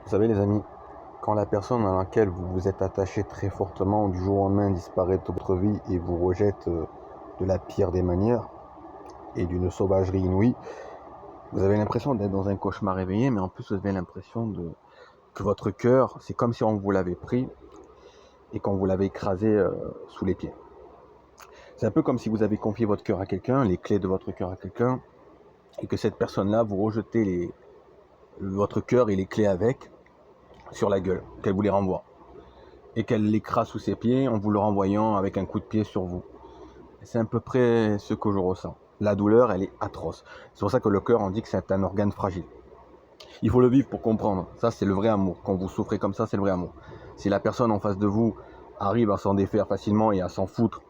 Vous savez les amis, quand la personne à laquelle vous vous êtes attaché très fortement du jour au lendemain disparaît de votre vie et vous rejette de la pire des manières et d'une sauvagerie inouïe, vous avez l'impression d'être dans un cauchemar réveillé, mais en plus vous avez l'impression que votre cœur, c'est comme si on vous l'avait pris et qu'on vous l'avait écrasé sous les pieds. C'est un peu comme si vous avez confié votre cœur à quelqu'un, les clés de votre cœur à quelqu'un, et que cette personne-là, vous rejetez votre cœur et les clés avec sur la gueule, qu'elle vous les renvoie. Et qu'elle l'écrase sous ses pieds en vous le renvoyant avec un coup de pied sur vous. C'est à peu près ce que je ressens. La douleur, elle est atroce. C'est pour ça que le cœur, on dit que c'est un organe fragile. Il faut le vivre pour comprendre. Ça, c'est le vrai amour. Quand vous souffrez comme ça, c'est le vrai amour. Si la personne en face de vous arrive à s'en défaire facilement et à s'en foutre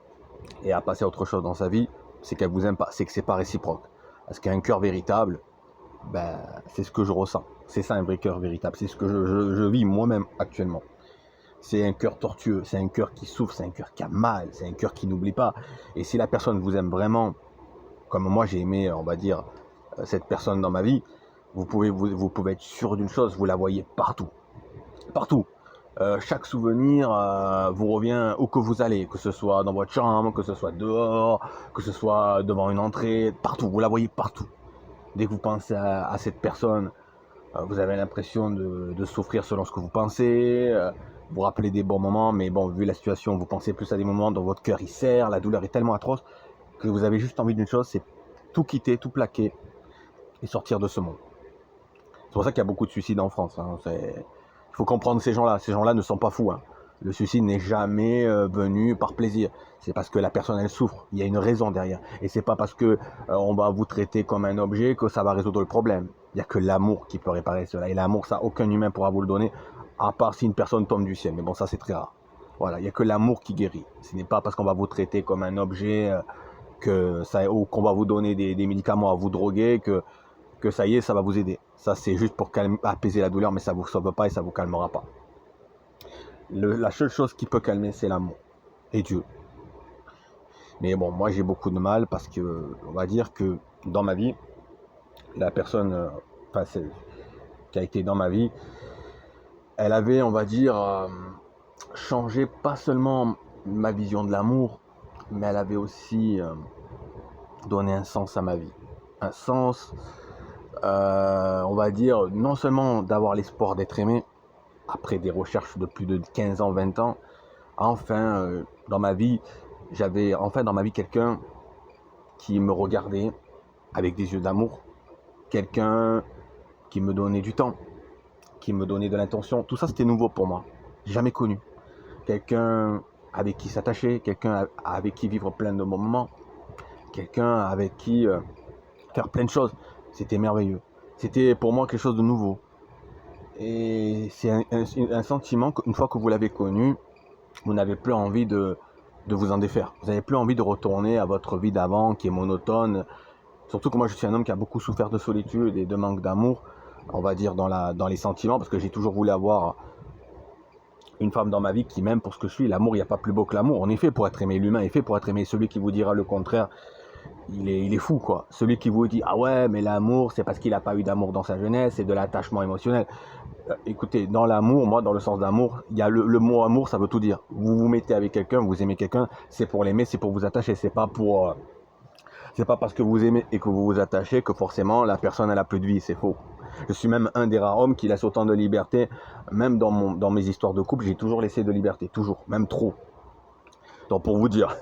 et à passer à autre chose dans sa vie, c'est qu'elle vous aime pas. C'est que c'est pas réciproque. Parce qu'un cœur véritable, ben, c'est ce que je ressens. C'est ça un vrai cœur véritable. C'est ce que je vis moi-même actuellement. C'est un cœur tortueux, c'est un cœur qui souffre, c'est un cœur qui a mal, c'est un cœur qui n'oublie pas. Et si la personne vous aime vraiment, comme moi j'ai aimé, on va dire, cette personne dans ma vie, vous pouvez être sûr d'une chose, vous la voyez partout. Partout. Chaque souvenir vous revient où que vous allez, que ce soit dans votre chambre, que ce soit dehors, que ce soit devant une entrée, partout, vous la voyez partout. Dès que vous pensez à cette personne, vous avez l'impression de souffrir selon ce que vous pensez, vous rappelez des bons moments, mais bon, vu la situation, vous pensez plus à des moments dont votre cœur il serre, la douleur est tellement atroce que vous avez juste envie d'une chose, c'est tout quitter, tout plaquer et sortir de ce monde. C'est pour ça qu'il y a beaucoup de suicides en France. Il faut comprendre ces gens-là ne sont pas fous. Le suicide n'est jamais venu par plaisir. C'est parce que la personne elle souffre. Il y a une raison derrière. Et c'est pas parce que on va vous traiter comme un objet que ça va résoudre le problème. Il n'y a que l'amour qui peut réparer cela. Et l'amour, ça, aucun humain pourra vous le donner, à part si une personne tombe du ciel. Mais bon, ça c'est très rare. Voilà, il n'y a que l'amour qui guérit. Ce n'est pas parce qu'on va vous traiter comme un objet ou qu'on va vous donner des médicaments à vous droguer que ça y est, ça va vous aider. Ça, c'est juste pour apaiser la douleur, mais ça ne vous sauve pas et ça ne vous calmera pas. La seule chose qui peut calmer, c'est l'amour et Dieu. Mais bon, moi, j'ai beaucoup de mal parce que, on va dire que dans ma vie, la personne qui a été dans ma vie, elle avait, on va dire, changé pas seulement ma vision de l'amour, mais elle avait aussi donné un sens à ma vie. Un sens, on va dire, non seulement d'avoir l'espoir d'être aimé, après des recherches de plus de 15 ans, 20 ans, enfin, dans ma vie, j'avais enfin dans ma vie quelqu'un qui me regardait avec des yeux d'amour, quelqu'un qui me donnait du temps, qui me donnait de l'intention. Tout ça, c'était nouveau pour moi. J'ai jamais connu. Quelqu'un avec qui s'attacher, quelqu'un avec qui vivre plein de bons moments, quelqu'un avec qui faire plein de choses. C'était merveilleux. C'était pour moi quelque chose de nouveau. Et c'est un sentiment qu'une fois que vous l'avez connu, vous n'avez plus envie de vous en défaire. Vous n'avez plus envie de retourner à votre vie d'avant qui est monotone. Surtout que moi je suis un homme qui a beaucoup souffert de solitude et de manque d'amour, on va dire dans les sentiments, parce que j'ai toujours voulu avoir une femme dans ma vie qui m'aime pour ce que je suis. L'amour, il n'y a pas plus beau que l'amour. On est fait pour être aimé, l'humain est fait pour être aimé. Celui qui vous dira le contraire, il est fou quoi. Celui qui vous dit ah ouais mais l'amour c'est parce qu'il n'a pas eu d'amour dans sa jeunesse, c'est de l'attachement émotionnel. Écoutez, dans l'amour, moi dans le sens d'amour, il y a le mot amour, ça veut tout dire. Vous vous mettez avec quelqu'un, vous aimez quelqu'un, c'est pour l'aimer, c'est pour vous attacher, c'est pas parce que vous aimez et que vous vous attachez que forcément la personne elle a plus de vie, c'est faux. Je suis même un des rares hommes qui laisse autant de liberté, même dans mes histoires de couple, j'ai toujours laissé de liberté, toujours, même trop. Donc pour vous dire,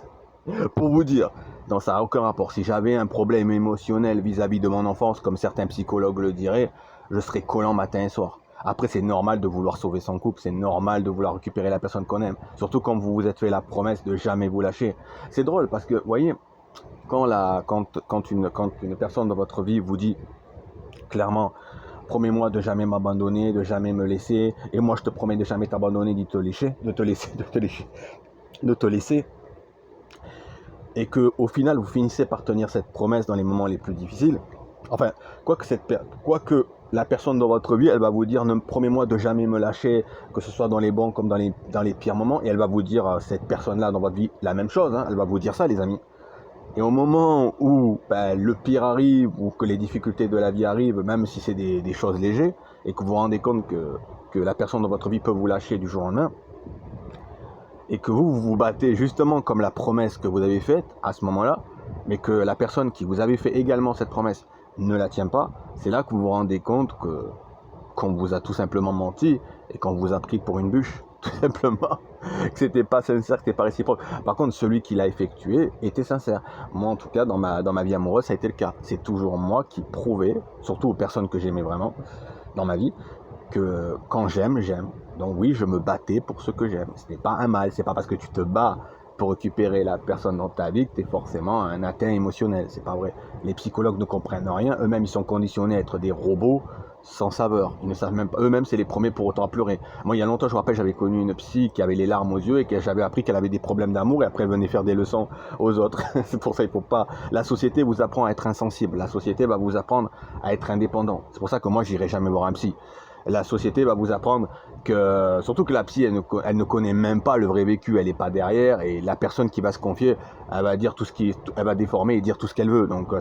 non, ça n'a aucun rapport. Si j'avais un problème émotionnel vis-à-vis de mon enfance, comme certains psychologues le diraient, je serais collant matin et soir. Après, c'est normal de vouloir sauver son couple, c'est normal de vouloir récupérer la personne qu'on aime. Surtout quand vous vous êtes fait la promesse de jamais vous lâcher. C'est drôle parce que, vous voyez, quand une personne dans votre vie vous dit clairement, promets-moi de jamais m'abandonner, de jamais me laisser, et moi je te promets de jamais t'abandonner, de te laisser, et que au final vous finissez par tenir cette promesse dans les moments les plus difficiles. Enfin, quoique la personne dans votre vie, elle va vous dire promets-moi de jamais me lâcher, que ce soit dans les bons comme dans les pires moments, et elle va vous dire cette personne-là dans votre vie la même chose. Elle va vous dire ça, les amis. Et au moment où le pire arrive ou que les difficultés de la vie arrivent, même si c'est des choses légères, et que vous vous rendez compte que que la personne dans votre vie peut vous lâcher du jour au lendemain, et que vous vous battez justement comme la promesse que vous avez faite à ce moment-là, mais que la personne qui vous avait fait également cette promesse ne la tient pas, c'est là que vous vous rendez compte qu'on vous a tout simplement menti et qu'on vous a pris pour une bûche, tout simplement, que c'était pas sincère, que c'était pas réciproque. Par contre, celui qui l'a effectué était sincère. Moi, en tout cas, dans ma vie amoureuse, ça a été le cas. C'est toujours moi qui prouvais, surtout aux personnes que j'aimais vraiment dans ma vie, que quand j'aime, j'aime. Donc oui, je me battais pour ce que j'aime. Ce n'est pas un mal, c'est pas parce que tu te bats pour récupérer la personne dans ta vie que tu es forcément un atteint émotionnel. C'est pas vrai. Les psychologues ne comprennent rien. Eux-mêmes, ils sont conditionnés à être des robots sans saveur. Ils ne savent même pas. Eux-mêmes, c'est les premiers pour autant à pleurer. Moi, il y a longtemps, je me rappelle, j'avais connu une psy qui avait les larmes aux yeux et que j'avais appris qu'elle avait des problèmes d'amour et après elle venait faire des leçons aux autres. C'est pour ça, il faut pas. La société vous apprend à être insensible. La société va vous apprendre à être indépendant. C'est pour ça que moi, j'irai jamais voir un psy. La société va vous apprendre que, surtout que la psy, elle ne connaît même pas le vrai vécu, elle n'est pas derrière, et la personne qui va se confier, elle va dire elle va déformer et dire tout ce qu'elle veut. Donc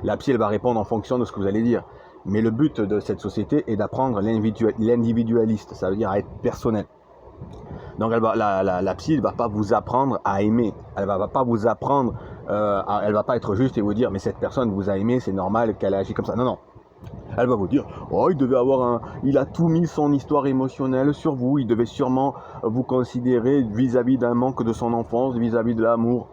la psy, elle va répondre en fonction de ce que vous allez dire. Mais le but de cette société est d'apprendre l'individualiste, ça veut dire à être personnel. Donc la psy, elle va pas vous apprendre à aimer, elle va pas vous apprendre, elle va pas être juste et vous dire mais cette personne vous a aimé, c'est normal qu'elle agit comme ça. Non, non. Elle va vous dire, oh, il a tout mis son histoire émotionnelle sur vous, il devait sûrement vous considérer vis-à-vis d'un manque de son enfance, vis-à-vis de l'amour.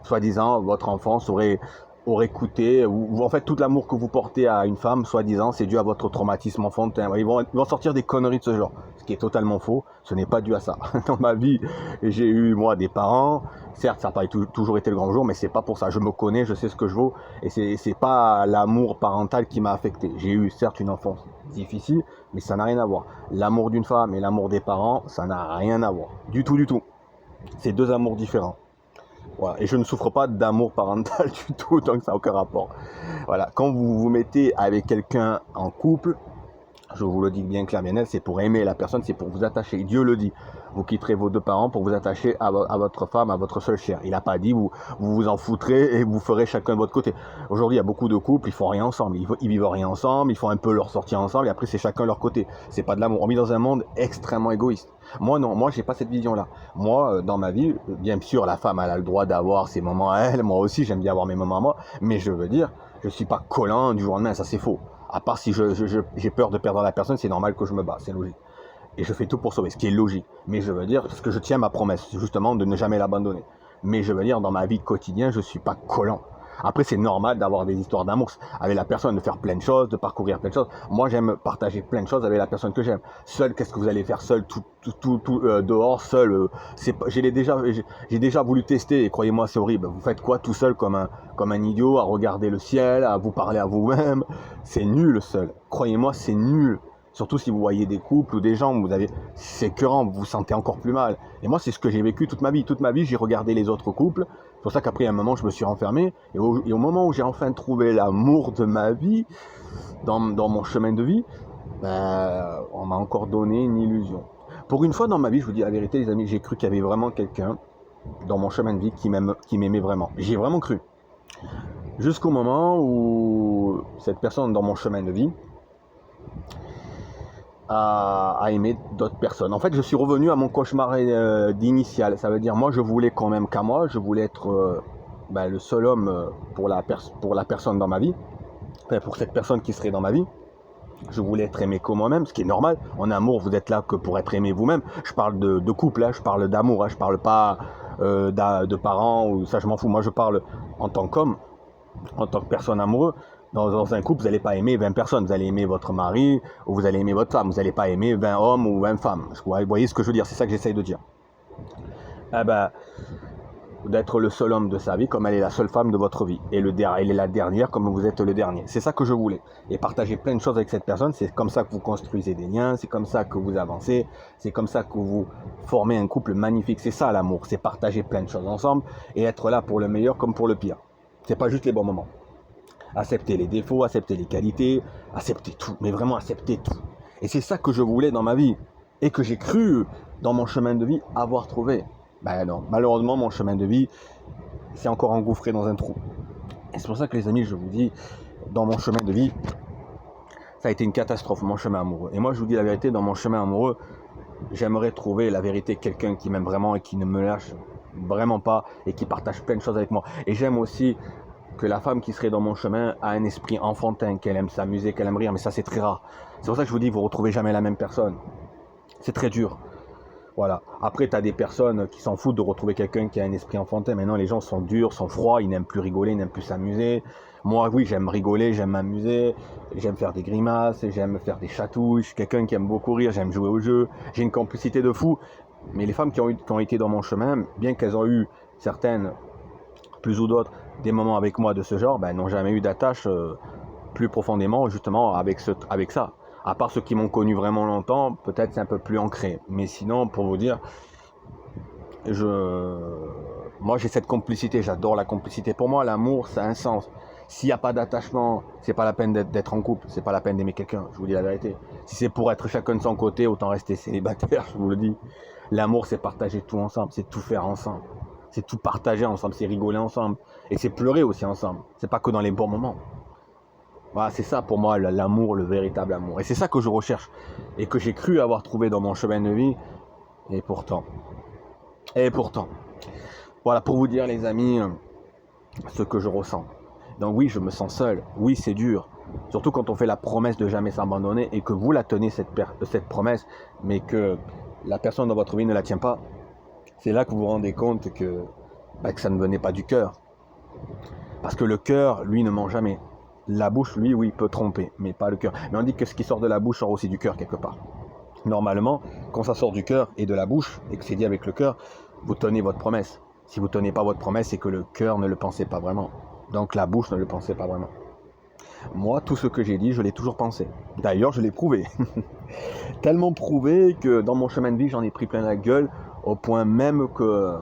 Soi-disant, votre enfance aurait coûté, ou en fait tout l'amour que vous portez à une femme, soi-disant, c'est dû à votre traumatisme enfantin. Ils vont sortir des conneries de ce genre, ce qui est totalement faux. Ce n'est pas dû à ça. Dans ma vie, j'ai eu moi des parents. Certes, ça n'a pas toujours été le grand jour, mais c'est pas pour ça. Je me connais, je sais ce que je vaux, et c'est pas l'amour parental qui m'a affecté. J'ai eu certes une enfance difficile, mais ça n'a rien à voir. L'amour d'une femme et l'amour des parents, ça n'a rien à voir. Du tout, du tout. C'est deux amours différents. Voilà. Et je ne souffre pas d'amour parental du tout, donc ça n'a aucun rapport. Voilà. Quand vous vous mettez avec quelqu'un en couple, je vous le dis bien clair, bien net, c'est pour aimer la personne, c'est pour vous attacher. Dieu le dit. Vous quitterez vos deux parents pour vous attacher à votre femme, à votre seule chair. Il n'a pas dit vous en foutrez et vous ferez chacun de votre côté. Aujourd'hui, il y a beaucoup de couples, ils font rien ensemble. Ils vivent rien ensemble, ils font un peu leur sortie ensemble et après c'est chacun leur côté. C'est pas de l'amour. On vit dans un monde extrêmement égoïste. Moi non, moi j'ai pas cette vision-là. Moi, dans ma vie, bien sûr, la femme elle a le droit d'avoir ses moments à elle. Moi aussi, j'aime bien avoir mes moments à moi. Mais je veux dire, je suis pas collant du jour au lendemain. Ça c'est faux. À part si j'ai peur de perdre la personne, c'est normal que je me bats, c'est logique. Et je fais tout pour sauver, ce qui est logique. Mais je veux dire, parce que je tiens ma promesse, justement, de ne jamais l'abandonner. Mais je veux dire, dans ma vie quotidienne, je ne suis pas collant. Après, c'est normal d'avoir des histoires d'amour avec la personne, de faire plein de choses, de parcourir plein de choses. Moi, j'aime partager plein de choses avec la personne que j'aime. Seul, qu'est-ce que vous allez faire seul, dehors, seul j'ai déjà voulu tester, et croyez-moi, c'est horrible. Vous faites quoi tout seul comme un idiot, à regarder le ciel, à vous parler à vous-même. C'est nul seul. Croyez-moi, c'est nul. Surtout si vous voyez des couples ou des gens où c'est écœurant, vous vous sentez encore plus mal. Et moi, c'est ce que j'ai vécu toute ma vie. Toute ma vie, j'ai regardé les autres couples. C'est pour ça qu'après, à un moment, je me suis renfermé. Et au moment où j'ai enfin trouvé l'amour de ma vie, dans mon chemin de vie, on m'a encore donné une illusion. Pour une fois dans ma vie, je vous dis la vérité, les amis, j'ai cru qu'il y avait vraiment quelqu'un dans mon chemin de vie qui m'aimait vraiment. J'ai vraiment cru. Jusqu'au moment où cette personne dans mon chemin de vie à aimer d'autres personnes. En fait, je suis revenu à mon cauchemar d'initial. Ça veut dire, moi, je voulais quand même qu'à moi, je voulais être le seul homme pour la personne dans ma vie, enfin, pour cette personne qui serait dans ma vie. Je voulais être aimé comme moi-même, ce qui est normal. En amour, vous êtes là que pour être aimé vous-même. Je parle de couple, là, je parle d'amour, hein, je parle pas de parents, ou ça, je m'en fous. Moi, je parle en tant qu'homme, en tant que personne amoureuse. Dans un couple, vous n'allez pas aimer 20 personnes, vous allez aimer votre mari ou vous allez aimer votre femme, vous n'allez pas aimer 20 hommes ou 20 femmes. Vous voyez ce que je veux dire, c'est ça que j'essaye de dire. D'être le seul homme de sa vie comme elle est la seule femme de votre vie. Et elle est la dernière comme vous êtes le dernier. C'est ça que je voulais. Et partager plein de choses avec cette personne, c'est comme ça que vous construisez des liens, c'est comme ça que vous avancez, c'est comme ça que vous formez un couple magnifique. C'est ça l'amour, c'est partager plein de choses ensemble et être là pour le meilleur comme pour le pire. C'est pas juste les bons moments. Accepter les défauts, accepter les qualités, accepter tout, mais vraiment accepter tout. Et c'est ça que je voulais dans ma vie et que j'ai cru dans mon chemin de vie avoir trouvé. Ben non, malheureusement mon chemin de vie s'est encore engouffré dans un trou. Et c'est pour ça que les amis, je vous dis, dans mon chemin de vie, ça a été une catastrophe, mon chemin amoureux. Et moi, je vous dis la vérité, dans mon chemin amoureux, j'aimerais trouver la vérité, quelqu'un qui m'aime vraiment et qui ne me lâche vraiment pas et qui partage plein de choses avec moi. Et j'aime aussi que la femme qui serait dans mon chemin a un esprit enfantin, qu'elle aime s'amuser, qu'elle aime rire, mais ça c'est très rare. C'est pour ça que je vous dis, vous ne retrouvez jamais la même personne. C'est très dur. Voilà. Après, tu as des personnes qui s'en foutent de retrouver quelqu'un qui a un esprit enfantin. Maintenant, les gens sont durs, sont froids, ils n'aiment plus rigoler, ils n'aiment plus s'amuser. Moi, oui, j'aime rigoler, j'aime m'amuser, j'aime faire des grimaces, j'aime faire des chatouilles. Je suis quelqu'un qui aime beaucoup rire, j'aime jouer au jeu. J'ai une complicité de fou. Mais les femmes qui ont été dans mon chemin, bien qu'elles ont eu certaines, plus ou d'autres, des moments avec moi de ce genre, ben, n'ont jamais eu d'attache plus profondément, justement, avec ça. À part ceux qui m'ont connu vraiment longtemps, peut-être c'est un peu plus ancré. Mais sinon, pour vous dire, moi j'ai cette complicité, j'adore la complicité. Pour moi, l'amour, ça a un sens. S'il n'y a pas d'attachement, c'est pas la peine d'être en couple, c'est pas la peine d'aimer quelqu'un, je vous dis la vérité. Si c'est pour être chacun de son côté, autant rester célibataire, je vous le dis. L'amour, c'est partager tout ensemble, c'est tout faire ensemble. C'est tout partager ensemble, c'est rigoler ensemble. Et c'est pleurer aussi ensemble. C'est pas que dans les bons moments. Voilà, c'est ça pour moi l'amour, le véritable amour. Et c'est ça que je recherche. Et que j'ai cru avoir trouvé dans mon chemin de vie. Et pourtant. Voilà, pour vous dire les amis, ce que je ressens. Donc oui, je me sens seul. Oui, c'est dur. Surtout quand on fait la promesse de jamais s'abandonner et que vous la tenez cette promesse, mais que la personne dans votre vie ne la tient pas. C'est là que vous vous rendez compte que ça ne venait pas du cœur. Parce que le cœur, lui, ne ment jamais. La bouche, lui, oui, peut tromper, mais pas le cœur. Mais on dit que ce qui sort de la bouche sort aussi du cœur quelque part. Normalement, quand ça sort du cœur et de la bouche, et que c'est dit avec le cœur, vous tenez votre promesse. Si vous ne tenez pas votre promesse, c'est que le cœur ne le pensait pas vraiment. Donc la bouche ne le pensait pas vraiment. Moi, tout ce que j'ai dit, je l'ai toujours pensé. D'ailleurs, je l'ai prouvé. Tellement prouvé que dans mon chemin de vie, j'en ai pris plein la gueule, au point même que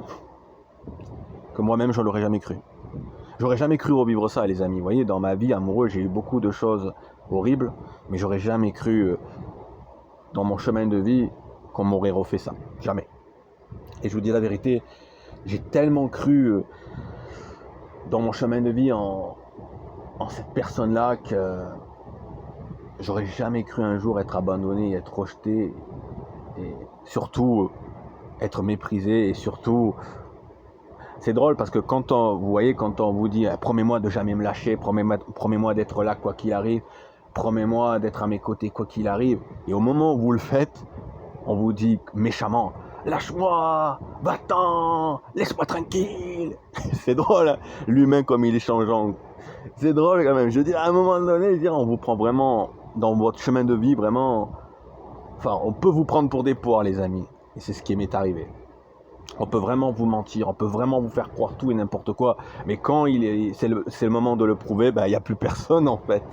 moi-même, je ne l'aurais jamais cru. J'aurais jamais cru revivre ça, les amis. Vous voyez, dans ma vie amoureuse, j'ai eu beaucoup de choses horribles, mais j'aurais jamais cru, dans mon chemin de vie, qu'on m'aurait refait ça. Jamais. Et je vous dis la vérité, j'ai tellement cru dans mon chemin de vie en cette personne-là que j'aurais jamais cru un jour être abandonné, être rejeté, et surtout être méprisé, et surtout... C'est drôle parce que quand on vous dit promets-moi de jamais me lâcher, promets-moi d'être là quoi qu'il arrive, promets-moi d'être à mes côtés quoi qu'il arrive, et au moment où vous le faites, on vous dit méchamment lâche-moi, va-t'en, laisse-moi tranquille. C'est drôle, hein, l'humain comme il est changeant. C'est drôle quand même. Je dis à un moment donné, on vous prend vraiment dans votre chemin de vie, vraiment. Enfin, on peut vous prendre pour des poires, les amis, et c'est ce qui m'est arrivé. On peut vraiment vous mentir, on peut vraiment vous faire croire tout et n'importe quoi, mais quand c'est le moment de le prouver, il n'y a plus personne en fait.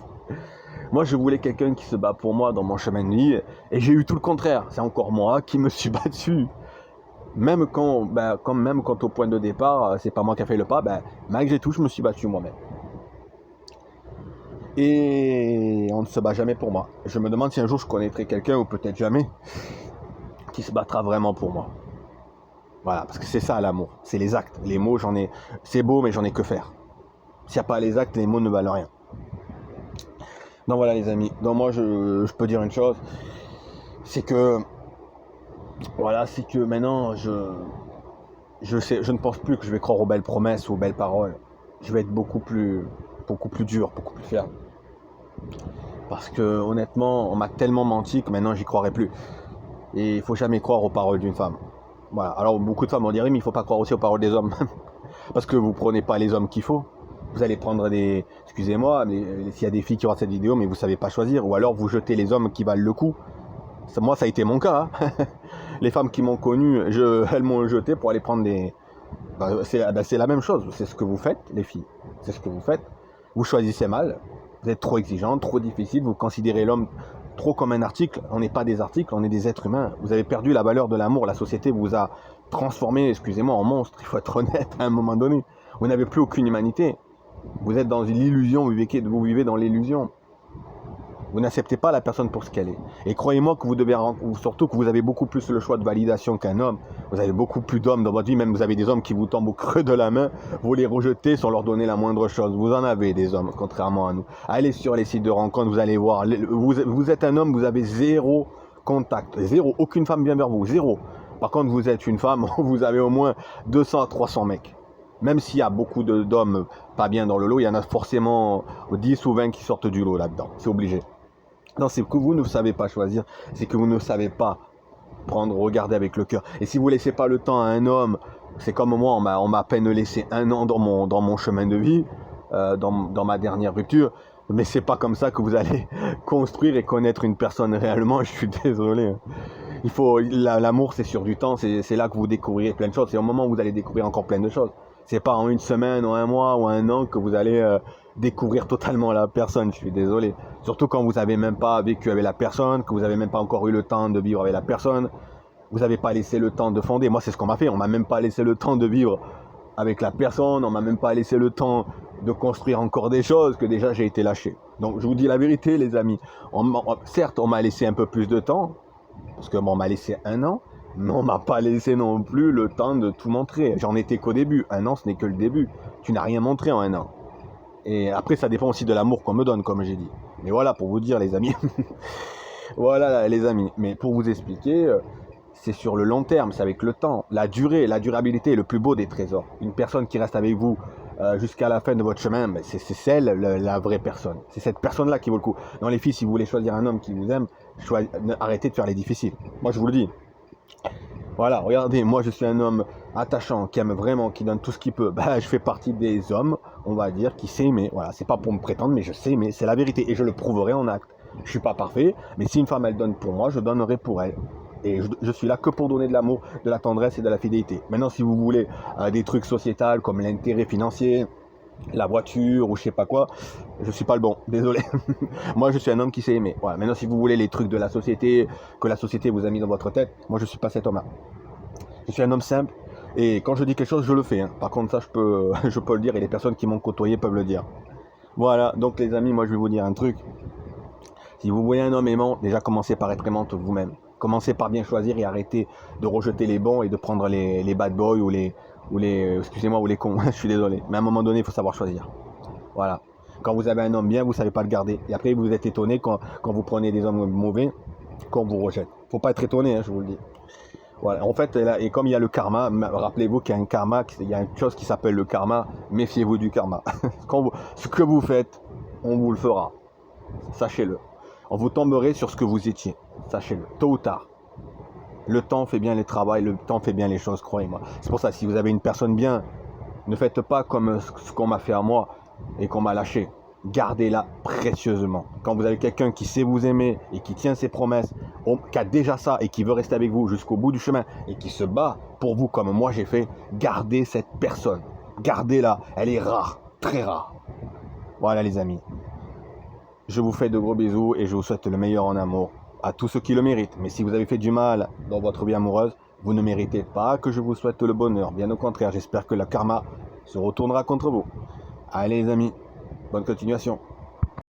Moi, je voulais quelqu'un qui se bat pour moi dans mon chemin de vie, et j'ai eu tout le contraire. C'est encore moi qui me suis battu. Même quand au point de départ, c'est pas moi qui a fait le pas, malgré tout, je me suis battu moi-même. Et on ne se bat jamais pour moi. Je me demande si un jour je connaîtrai quelqu'un, ou peut-être jamais, qui se battra vraiment pour moi. Voilà, parce que c'est ça l'amour, c'est les actes. Les mots, c'est beau, mais j'en ai que faire. S'il n'y a pas les actes, les mots ne valent rien. Donc voilà les amis, donc moi je peux dire une chose, c'est que maintenant je ne pense plus que je vais croire aux belles promesses ou aux belles paroles. Je vais être beaucoup plus dur, beaucoup plus ferme. Parce que honnêtement, on m'a tellement menti que maintenant j'y croirai plus. Et il ne faut jamais croire aux paroles d'une femme. Voilà. Alors beaucoup de femmes vont dire mais il ne faut pas croire aussi aux paroles des hommes. Parce que vous ne prenez pas les hommes qu'il faut. Vous allez prendre excusez-moi, mais s'il y a des filles qui regardent cette vidéo, mais vous ne savez pas choisir. Ou alors vous jetez les hommes qui valent le coup. Moi, ça a été mon cas. Hein. Les femmes qui m'ont connu, elles m'ont jeté pour aller prendre des... c'est la même chose. C'est ce que vous faites, les filles. C'est ce que vous faites. Vous choisissez mal. Vous êtes trop exigeant, trop difficile. Vous considérez l'homme trop comme un article. On n'est pas des articles, on est des êtres humains. Vous avez perdu la valeur de l'amour. La société vous a transformé, excusez-moi, en monstre. Il faut être honnête à un moment donné. Vous n'avez plus aucune humanité. Vous êtes dans l'illusion, vous vivez dans l'illusion. Vous n'acceptez pas la personne pour ce qu'elle est. Et croyez-moi que vous devez, surtout que vous avez beaucoup plus le choix de validation qu'un homme. Vous avez beaucoup plus d'hommes dans votre vie. Même vous avez des hommes qui vous tombent au creux de la main. Vous les rejetez sans leur donner la moindre chose. Vous en avez des hommes, contrairement à nous. Allez sur les sites de rencontres, vous allez voir. Vous êtes un homme, vous avez zéro contact. Zéro. Aucune femme vient vers vous. Zéro. Par contre, vous êtes une femme, vous avez au moins 200 à 300 mecs. Même s'il y a beaucoup d'hommes pas bien dans le lot, il y en a forcément 10 ou 20 qui sortent du lot là-dedans. C'est obligé. Non, c'est que vous ne savez pas choisir, c'est que vous ne savez pas regarder avec le cœur. Et si vous ne laissez pas le temps à un homme, c'est comme moi, on m'a à peine laissé 1 an dans mon chemin de vie, dans ma dernière rupture, mais c'est pas comme ça que vous allez construire et connaître une personne réellement, je suis désolé. L'amour c'est sur du temps, c'est là que vous découvrirez plein de choses, c'est au moment où vous allez découvrir encore plein de choses. C'est pas en 1 semaine ou 1 mois ou 1 an que vous allez découvrir totalement la personne, je suis désolé. Surtout quand vous n'avez même pas vécu avec la personne, que vous n'avez même pas encore eu le temps de vivre avec la personne. Vous n'avez pas laissé le temps de fonder. Moi, c'est ce qu'on m'a fait. On m'a même pas laissé le temps de vivre avec la personne. On m'a même pas laissé le temps de construire encore des choses que déjà j'ai été lâché. Donc, je vous dis la vérité, les amis. Certes, on m'a laissé un peu plus de temps. Parce que bon, on m'a laissé 1 an. Mais on m'a pas laissé non plus le temps de tout montrer. J'en étais qu'au début. 1 an, ce n'est que le début. Tu n'as rien montré en 1 an. Et après, ça dépend aussi de l'amour qu'on me donne, comme j'ai dit. Mais voilà, pour vous dire, les amis. Voilà, les amis. Mais pour vous expliquer, c'est sur le long terme, c'est avec le temps. La durée, la durabilité est le plus beau des trésors. Une personne qui reste avec vous jusqu'à la fin de votre chemin, c'est celle, la vraie personne. C'est cette personne-là qui vaut le coup. Non, les filles, si vous voulez choisir un homme qui vous aime, arrêtez de faire les difficiles. Moi, je vous le dis. Voilà, regardez, moi je suis un homme attachant, qui aime vraiment, qui donne tout ce qu'il peut. Je fais partie des hommes, on va dire, qui sait aimer. Voilà, c'est pas pour me prétendre, mais je sais aimer, c'est la vérité. Et je le prouverai en acte. Je suis pas parfait, mais si une femme elle donne pour moi, je donnerai pour elle. Et je suis là que pour donner de l'amour, de la tendresse et de la fidélité. Maintenant, si vous voulez des trucs sociétals comme l'intérêt financier, la voiture ou je sais pas quoi, je suis pas le bon, désolé. Moi je suis un homme qui sait aimer. Voilà. Maintenant si vous voulez les trucs de la société, que la société vous a mis dans votre tête, moi je suis pas cet homme-là. Je suis un homme simple et quand je dis quelque chose je le fais. Par contre ça je peux le dire et les personnes qui m'ont côtoyé peuvent le dire. Voilà, donc les amis, moi je vais vous dire un truc. Si vous voyez un homme aimant, déjà commencez par être aimante vous-même. Commencez par bien choisir et arrêtez de rejeter les bons et de prendre les bad boys ou les excusez-moi, ou les cons, je suis désolé. Mais à un moment donné, il faut savoir choisir. Voilà. Quand vous avez un homme bien, vous ne savez pas le garder. Et après, vous êtes étonné quand vous prenez des hommes mauvais, qu'on vous rejette. Il ne faut pas être étonné, je vous le dis. Voilà. En fait, et comme il y a le karma, rappelez-vous qu'il y a un karma, il y a une chose qui s'appelle le karma. Méfiez-vous du karma. Ce que vous faites, on vous le fera. Sachez-le. On vous tomberez sur ce que vous étiez. Sachez-le. Tôt ou tard. Le temps fait bien les travaux, le temps fait bien les choses, croyez-moi. C'est pour ça, si vous avez une personne bien, ne faites pas comme ce qu'on m'a fait à moi et qu'on m'a lâché. Gardez-la précieusement. Quand vous avez quelqu'un qui sait vous aimer et qui tient ses promesses, qui a déjà ça et qui veut rester avec vous jusqu'au bout du chemin et qui se bat pour vous comme moi j'ai fait, gardez cette personne. Gardez-la. Elle est rare, très rare. Voilà les amis. Je vous fais de gros bisous et je vous souhaite le meilleur en amour. À tous ceux qui le méritent. Mais si vous avez fait du mal dans votre vie amoureuse, vous ne méritez pas que je vous souhaite le bonheur. Bien au contraire, j'espère que le karma se retournera contre vous. Allez les amis, bonne continuation.